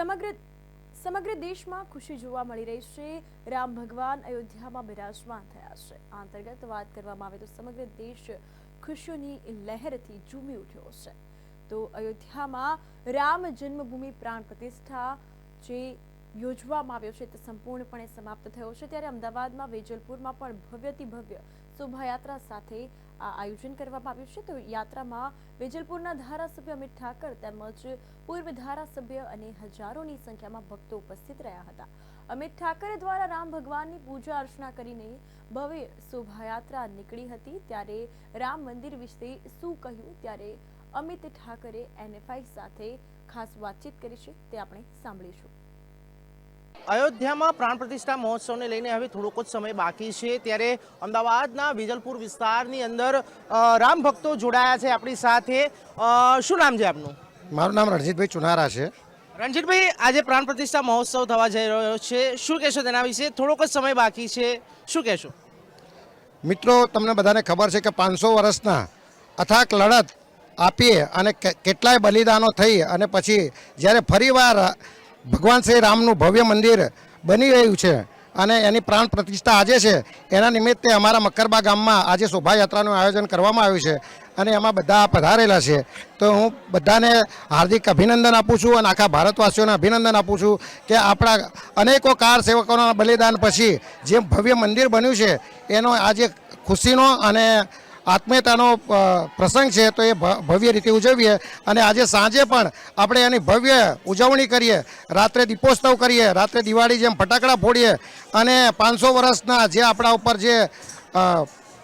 સમગ્ર સમગ્ર દેશમાં ખુશી જોવા મળી રહી છે। રામ ભગવાન અયોધ્યામાં બિરાજમાન થયા છે। આ અંતર્ગત વાત કરવામાં આવે તો સમગ્ર દેશ ખુશીઓની લહેરથી ઝૂમી ઉઠ્યો છે। તો અયોધ્યામાં રામ જન્મભૂમિ પ્રાણ પ્રતિષ્ઠા જે યોજવામાં આવ્યો છે તે સંપૂર્ણપણે સમાપ્ત થયો છે। ત્યારે અમદાવાદમાં વેજલપુરમાં પણ ભવ્યથી ભવ્ય શોભાયાત્રા સાથે આ આયોજન કરવામાં આવ્યું છે। તો યાત્રામાં વેજલપુરના ધારાસભ્ય અમિત ઠાકર તેમજ પૂર્વ ધારાસભ્ય અને હજારોની સંખ્યામાં ભક્તો ઉપસ્થિત રહ્યા હતા। અમિત ઠાકર દ્વારા રામ ભગવાનની પૂજા અર્ચના કરીને ભવ્ય શોભાયાત્રા નીકળી હતી। ત્યારે રામ મંદિર વિશે શું કહ્યું ત્યારે અમિત ઠાકરે NFI સાથે ખાસ વાતચીત કરી છે તે આપણે સાંભળીશું। અયોધ્યામાં પ્રાણ પ્રતિષ્ઠા મહોત્સવને લઈને હવે થોડોક જ સમય બાકી છે। ત્યારે અમદાવાદના વેજલપુર વિસ્તારની અંદર રામ ભક્તો જોડાયા છે આપણી સાથે। શું નામ છે આપનું? મારું નામ રણજીતભાઈ ચુનારા છે। રણજીતભાઈ, આજે પ્રાણ પ્રતિષ્ઠા મહોત્સવ થવા જઈ રહ્યો છે, શું કહેશો તેના વિશે? થોડોક જ સમય બાકી છે, શું કહેશો? મિત્રો, તમને બધાને ખબર છે કે 500 વર્ષના અથાક લડત આપીએ અને કેટલાય બલિદાનો થઈ અને પછી જ્યારે ફરીવાર ભગવાન શ્રી રામનું ભવ્ય મંદિર બની રહ્યું છે અને એની પ્રાણ પ્રતિષ્ઠા આજે છે, એના નિમિત્તે અમારા મકરબા ગામમાં આજે શોભાયાત્રાનું આયોજન કરવામાં આવ્યું છે અને એમાં બધા પધારેલા છે। તો હું બધાને હાર્દિક અભિનંદન આપું છું અને આખા ભારતવાસીઓને અભિનંદન આપું છું કે આપણા અનેકો કાર સેવકોના બલિદાન પછી જે ભવ્ય મંદિર બન્યું છે એનો આજે ખુશીનો અને આત્મીયતાનો પ્રસંગ છે, તો એ ભવ્ય રીતે ઉજવીએ અને આજે સાંજે પણ આપણે એની ભવ્ય ઉજવણી કરીએ, રાત્રે દીપોત્સવ કરીએ, રાત્રે દિવાળી જેમ ફટાકડા ફોડીએ અને 500 વર્ષના જે આપણા ઉપર જે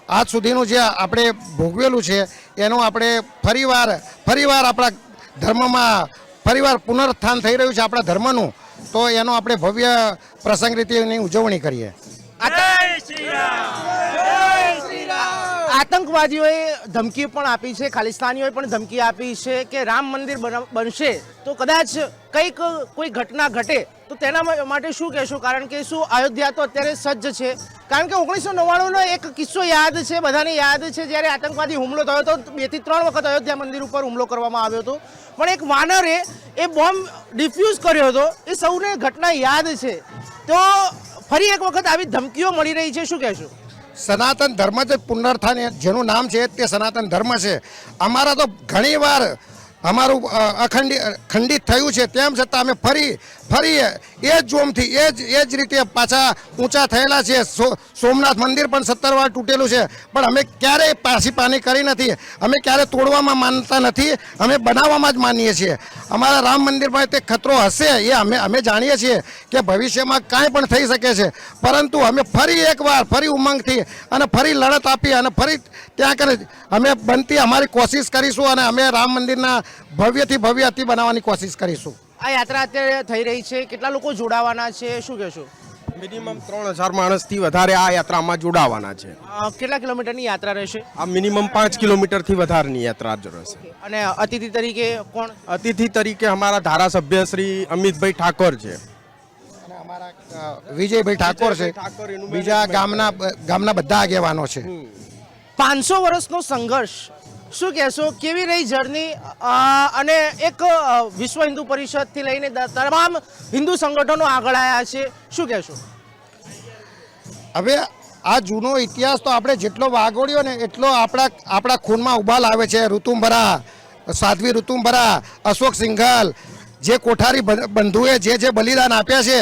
આજ સુધીનું જે આપણે ભોગવેલું છે એનું આપણે ફરીવાર આપણા ધર્મમાં ફરીવાર પુનરુત્થાન થઈ રહ્યું છે આપણા ધર્મનું, તો એનો આપણે ભવ્ય પ્રસંગ રીતે એની ઉજવણી કરીએ। આતંકવાદીઓએ ધમકી પણ આપી છે, ખાલિસ્તાનીઓએ પણ ધમકી આપી છે કે રામ મંદિર બનશે તો કદાચ કોઈ ઘટના ઘટે તો તેના માટે શું કહેશો? કારણ કે શું અયોધ્યા તો અત્યારે સજ્જ છે? કારણ કે 1999નો એક કિસ્સો યાદ છે, બધાને યાદ છે, જ્યારે આતંકવાદી હુમલો થયો હતો 2 થી 3 વખત અયોધ્યા મંદિર ઉપર હુમલો કરવામાં આવ્યો હતો, પણ એક વાનરે એ બોમ્બ ડિફ્યુઝ કર્યો હતો, એ સૌને ઘટના યાદ છે। તો ફરી એક વખત આવી ધમકીઓ મળી રહી છે, શું કહેશો? સનાતન ધર્મ જ પુનરુત્થાન જેનું નામ છે તે સનાતન ધર્મ છે। અમારા તો ઘણીવાર અમારું ખંડિત થયું છે, તેમ છતાં અમે ફરી એ જ જોમથી એ જ રીતે પાછા ઊંચા થયેલા છે। સોમનાથ મંદિર પણ 17 વાર તૂટેલું છે, પણ અમે ક્યારેય પાની કરી નથી, અમે ક્યારેય તોડવામાં માનતા નથી, અમે બનાવવામાં જ માનીએ છીએ। અમારા રામ મંદિરમાં તે ખતરો હશે એ અમે જાણીએ છીએ કે ભવિષ્યમાં કાંઈ પણ થઈ શકે છે, પરંતુ અમે ફરી એકવાર ફરી ઉમંગથી અને ફરી લડત આપી અને ફરી ત્યાં કરી અમે બનતી અમારી કોશિશ કરીશું અને અમે રામ મંદિરના ભવ્યથી ભવ્ય અતિ બનાવવાની કોશિશ કરીશું। આ યાત્રા અત્યારે થઈ રહી છે, કેટલા લોકો જોડાવાના છે, શું કહેશો? મિનિમમ 3000 માણસથી વધારે આ યાત્રામાં જોડાવાના છે। કેટલા કિલોમીટરની યાત્રા રહેશે? આ મિનિમમ 5 કિલોમીટરથી વધારેની યાત્રા જ રહેશે। અને અતિથિ તરીકે કોણ? અતિથિ તરીકે અમારા ધારાસભ્ય શ્રી અમિતભાઈ ઠાકોર છે અને અમારા વિજયભાઈ ઠાકોર છે, બીજા ગામના બધા આગેવાનો છે। 500 વર્ષનો સંઘર્ષ, શું કહેશો? કેવી રહી જર્ની? અને એક વિશ્વ હિન્દુ પરિષદથી લઈને તમામ હિન્દુ સંગઠનો આગળ આવ્યા છે, શું કહેશો? હવે આ જૂનો ઇતિહાસ તો આપણે જેટલો વાગોડ્યો ને એટલો આપણા ખૂનમાં ઉબાલ આવે છે। ઋતુંબરા, સાધ્વી ઋતુંબરા, અશોક સિંઘલ, જે કોઠારી બંધુએ જે બલિદાન આપ્યા છે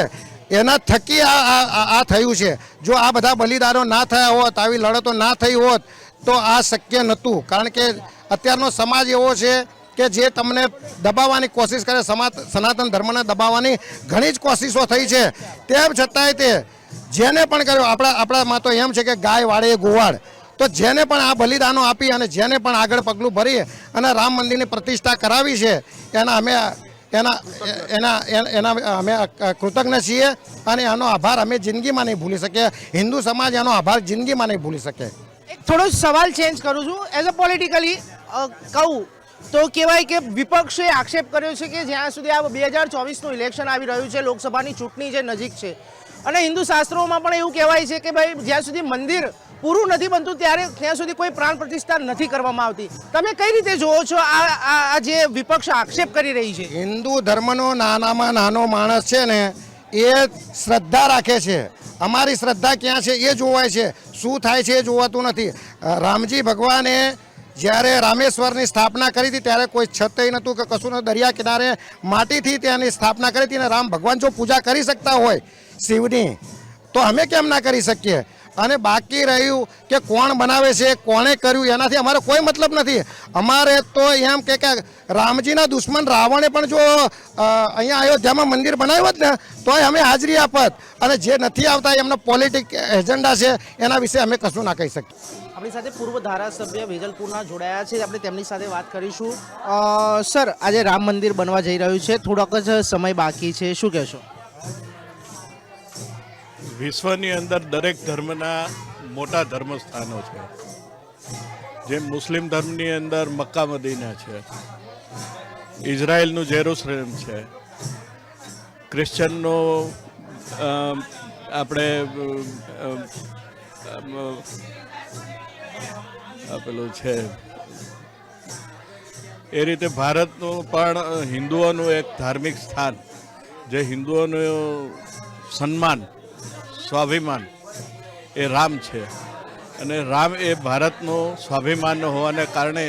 એના થકી આ થયું છે। જો આ બધા બલિદાનો ના થયા હોત, આવી લડતો ના થઈ હોત તો આ શક્ય નહોતું। કારણ કે અત્યારનો સમાજ એવો છે કે જે તમને દબાવવાની કોશિશ કરે, સનાતન ધર્મને દબાવવાની ઘણી જ કોશિશો થઈ છે, તેમ છતાંય તે જેને પણ કર્યો, આપણામાં તો એમ છે કે ગાય વાળે ગોવાળ, તો જેને પણ આ બલિદાનો આપી અને જેને પણ આગળ પગલું ભરી અને રામ મંદિરની પ્રતિષ્ઠા કરાવી છે એના અમે કૃતજ્ઞ છીએ અને એનો આભાર અમે જિંદગીમાં નહીં ભૂલી શકીએ। હિન્દુ સમાજ એનો આભાર જિંદગીમાં નહીં ભૂલી શકે। થોડો સવાલ ચેન્જ કરું છું, એઝ અ પોલિટિકલી કહું તો કહેવાય કે વિપક્ષે આક્ષેપ કર્યો છે કે જ્યાં સુધી આ 2024નું ઇલેક્શન આવી રહ્યું છે, લોકસભાની ચૂંટણી જે નજીક છે, અને હિન્દુ શાસ્ત્રોમાં પણ એવું કહેવાય છે કે ભાઈ જ્યાં સુધી મંદિર પૂરું નથી બનતું ત્યારે ત્યાં સુધી કોઈ પ્રાણ પ્રતિષ્ઠા નથી કરવામાં આવતી. તમે કઈ રીતે જોવો છો આ જે વિપક્ષ આક્ષેપ કરી રહી છે? હિન્દુ ધર્મનો નાનામાં નાનો માણસ છે ને એ શ્રદ્ધા રાખે છે. અમારી શ્રદ્ધા ક્યાં છે એ જોવાય છે, શું થાય છે એ જોવાતું નથી. રામજી ભગવાને જ્યારે રામેશ્વરની સ્થાપના કરી હતી ત્યારે કોઈ છતય નહોતું કે કશું નહોતું. દરિયા કિનારે માટીથી ત્યાંની સ્થાપના કરી હતી અને રામ ભગવાન જો પૂજા કરી શકતા હોય શિવની તો અમે કેમ ના કરી શકીએ? અને બાકી રહ્યું કે કોણ બનાવે છે, કોણે કર્યું, એનાથી અમારે કોઈ મતલબ નથી. અમારે તો એમ કે રામજીના દુશ્મન રાવણે પણ જો અહીંયા અયોધ્યામાં મંદિર બનાવ્યું હોત ને તોય અમે હાજરી આપત. અને જે નથી આવતા એમનો પોલિટિક એજન્ડા છે એના વિશે અમે કશું ના કહી શકીએ. આપણી સાથે પૂર્વ ધારાસભ્ય વેજલપુરના જોડાયા છે, આપણે તેમની સાથે વાત કરીશું. સર, આજે રામ મંદિર બનવા જઈ રહ્યું છે, થોડોક જ સમય બાકી છે, શું કહેશો? વિશ્વની અંદર દરેક ધર્મના મોટા ધર્મસ્થાનો છે. જેમ મુસ્લિમ ધર્મની અંદર મક્કા મદીના છે, ઇઝરાયલનું જેરુસલેમ છે, ક્રિશ્ચનનો આપણે પેલું છે એ રીતે ભારતનું પણ હિન્દુઓનું એક ધાર્મિક સ્થાન, જે હિન્દુઓનું સન્માન, સ્વાભિમાન એ રામ છે. અને રામ એ ભારતનું સ્વાભિમાન હોવાને કારણે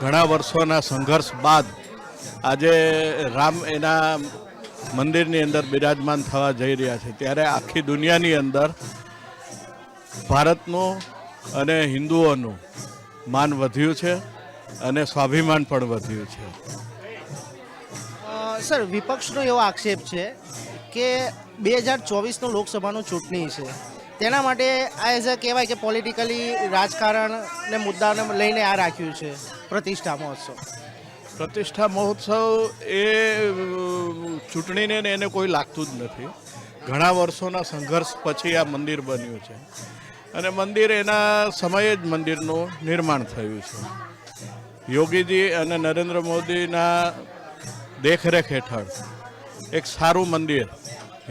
ઘણા વર્ષોના સંઘર્ષ બાદ આજે રામ એના મંદિરની અંદર બિરાજમાન થવા જઈ રહ્યા છે. ત્યારે આખી દુનિયાની અંદર ભારતનું અને હિન્દુઓનું માન વધ્યું છે અને સ્વાભિમાન પણ વધ્યું છે. સર, વિપક્ષનો એવો આક્ષેપ છે કે 2024નો લોકસભાનું ચૂંટણી છે, તેના માટે આ એઝ અ કહેવાય કે પોલિટિકલી રાજકારણને મુદ્દાને લઈને આ રાખ્યું છે પ્રતિષ્ઠા મહોત્સવ. પ્રતિષ્ઠા મહોત્સવ એ ચૂંટણીને એને કોઈ લાગતું જ નથી. ઘણા વર્ષોના સંઘર્ષ પછી આ મંદિર બન્યું છે અને મંદિર એના સમયે જ મંદિરનું નિર્માણ થયું છે. યોગીજી અને નરેન્દ્ર મોદીના દેખરેખ હેઠળ એક સારું મંદિર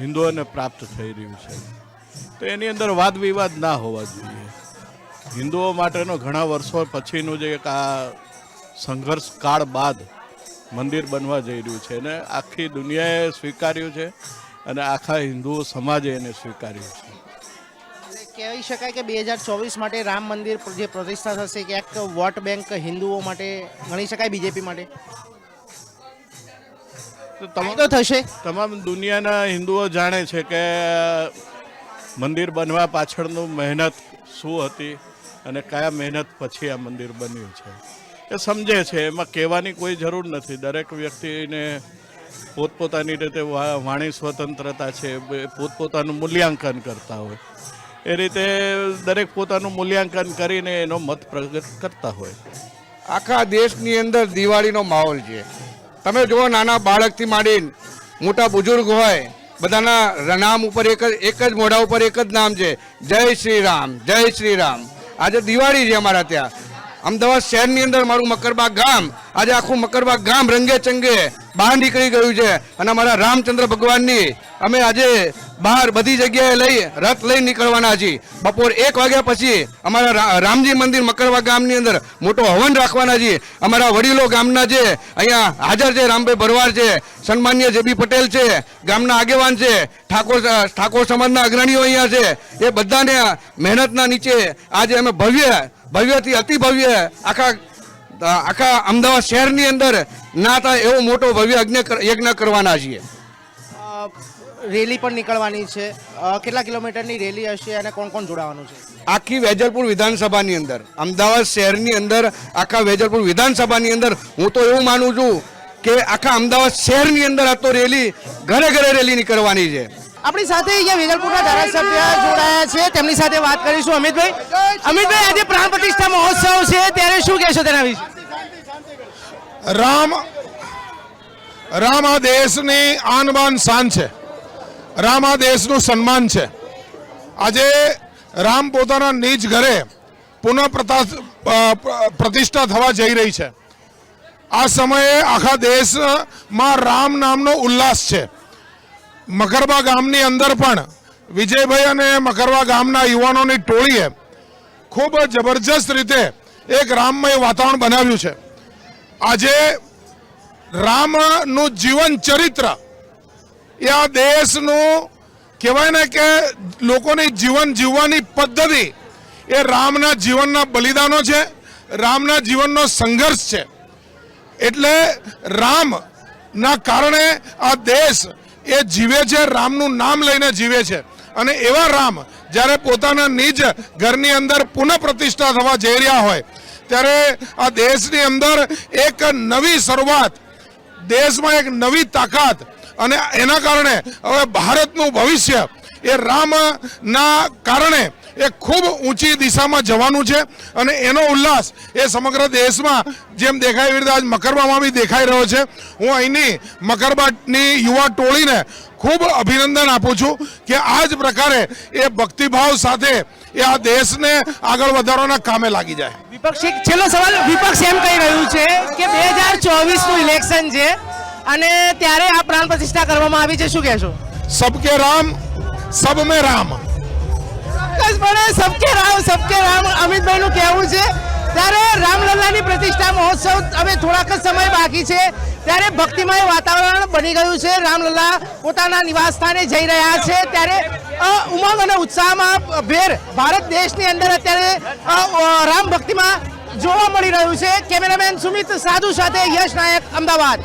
હિન્દુઓને પ્રાપ્ત થઈ રહ્યું છે. તો એની અંદર વાદ વિવાદ ના હોવા જોઈએ. હિન્દુઓ માટેનો ઘણા વર્ષો પછીનું જે એક આ સંઘર્ષ કાળ બાદ મંદિર બનવા જઈ રહ્યું છે અને આખી દુનિયાએ સ્વીકાર્યું છે અને આખા હિન્દુ સમાજે એને સ્વીકાર્યું છે. કહેવાય શકાય કે 2024 માટે રામ મંદિર જે પ્રતિષ્ઠા થશે ક્યાંક વોટ બેંક હિન્દુઓ માટે ગણી શકાય, બીજેપી માટે તો થશે. તમામ દુનિયાના હિન્દુઓ જાણે છે કે મંદિર બનવા પાછળનું મહેનત શું હતી અને કયા મહેનત પછી આ મંદિર બન્યું છે એ સમજે છે. એમાં કહેવાની કોઈ જરૂર નથી. દરેક વ્યક્તિને પોતપોતાની રીતે વાણી સ્વતંત્રતા છે, પોતપોતાનું મૂલ્યાંકન કરતા હોય એ રીતે દરેક પોતાનું મૂલ્યાંકન કરીને એનો મત પ્રગટ કરતા હોય. આખા દેશની અંદર દિવાળીનો માહોલ છે. તમે જુઓ, નાના બાળકથી માંડીને મોટા બુઝુર્ગ હોય, બધાના નામ ઉપર એક જ મોઢા ઉપર એક જ નામ છે, જય શ્રી રામ, જય શ્રી રામ. આજે દિવાળી છે અમારા ત્યાં અમદાવાદ શહેરની અંદર. મારું મકરબાગ ગામ, આજે આખું મકરબાગ ગામ રંગે ચંગે બહાર નીકળી ગયું છે અને અમારા રામચંદ્ર ભગવાનની અમે આજે બહાર બધી જગ્યાએ લઈ રથ લઈ નીકળવાના છીએ. બપોર 1 વાગ્યા પછી અમારા રામજી મંદિર મકરવા ગામની અંદર મોટો હવન રાખવાના છીએ. અમારા વડીલો ગામના છે અહીંયા હાજર છે, રામભાઈ ભરવાડ છે, સન્માનીય જેબી પટેલ છે, ગામના આગેવાન છે, ઠાકોર સમાજના અગ્રણીઓ અહીંયા છે. એ બધાને મહેનતના નીચે આજે અમે ભવ્યથી અતિ ભવ્ય આખા અમદાવાદ શહેરની અંદર ના થાય એવો મોટો ભવ્ય યજ્ઞ કરવાના છીએ. રેલી પણ નીકળવાની છે, કેટલા કિલોમીટરની રેલી હશે અને કોણ કોણ જોડાવાનું છે? આખી વેજલપુર વિધાનસભાની અંદર, અમદાવાદ શહેરની અંદર, આખા વેજલપુર વિધાનસભાની અંદર હું તો એવું માનું છું કે આખા અમદાવાદ શહેરની અંદર આ તો રેલી ઘરે ઘરે રેલી નીકળવાની છે. આપણી સાથે અહીંયા વેજલપુરના ધારાસભ્ય જોડાયા છે, તેમની સાથે વાત કરીશું. અમિતભાઈ, આજે પ્રાણ પ્રતિષ્ઠા મહોત્સવ છે ત્યારે શું કહેશો તેના વિશે? રામ આ દેશની આન બાન શાન છે. રામ આ દેશનું સન્માન છે. આજે રામ પોતાના નિજ ઘરે પુનઃ પ્રતિષ્ઠા થવા જઈ રહી છે. આ સમયે આખા દેશમાં રામ નામનો ઉલ્લાસ છે. મકરબા ગામની અંદર પણ વિજયભાઈ અને મકરબા ગામના યુવાનોની ટોળીએ ખૂબ જબરજસ્ત રીતે એક રામમય વાતાવરણ બનાવ્યું છે. આજે રામનું જીવન ચરિત્ર એ આ દેશનું કહેવાય ને કે લોકોની જીવન જીવવાની પદ્ધતિ એ રામના જીવનના બલિદાનો છે, રામના જીવનનો સંઘર્ષ છે. એટલે રામના કારણે આ દેશ એ જીવે છે, રામનું નામ લઈને જીવે છે. અને એવા રામ જ્યારે પોતાના નિજ ઘરની અંદર પુનઃ પ્રતિષ્ઠા થવા જઈ રહ્યા હોય ત્યારે આ દેશની અંદર એક નવી શરૂઆત, દેશમાં એક નવી તાકાત, અને એના કારણે હવે ભારતનું ભવિષ્ય એ રામના કારણે એ ખૂબ ઊંચી દિશામાં જવાનું છે. અને એનો ઉલ્લાસ એ સમગ્ર દેશમાં જેમ દેખાય એવી રીતે આજ મકરબામાં બી દેખાઈ રહ્યો છે. હું અહીંની મકરબાની યુવા ટોળીને ખૂબ અભિનંદન આપું છું કે આ જ પ્રકારે એ ભક્તિભાવ સાથે એ આ દેશને આગળ વધારવાના કામે લાગી જાય. વિપક્ષી છેલ્લો સવાલ, વિપક્ષ એમ કહી રહ્યું છે કે 2024નું ઇલેક્શન છે અને ત્યારે આ પ્રાણ પ્રતિષ્ઠા કરવામાં આવી છે, શું કહેશો? સબકે રામ સબ મેં રામ. ચોક્કસપણે સબકે રામ અમિતભાઈનું કહેવું છે. ત્યારે રામલલ્લાની પ્રતિષ્ઠા મહોત્સવ હવે થોડાક જ સમય બાકી છે ત્યારે ભક્તિમય વાતાવરણ બની ગયું છે. રામલલ્લા પોતાના નિવાસ સ્થાને જઈ રહ્યા છે ત્યારે ઉમંગ અને ઉત્સાહમાં ભેર ભારત દેશની અંદર અત્યારે રામ ભક્તિમાં જોવા મળી રહ્યું છે. કેમેરામેન સુમિત સાધુ સાથે યશ નાયક, અમદાવાદ.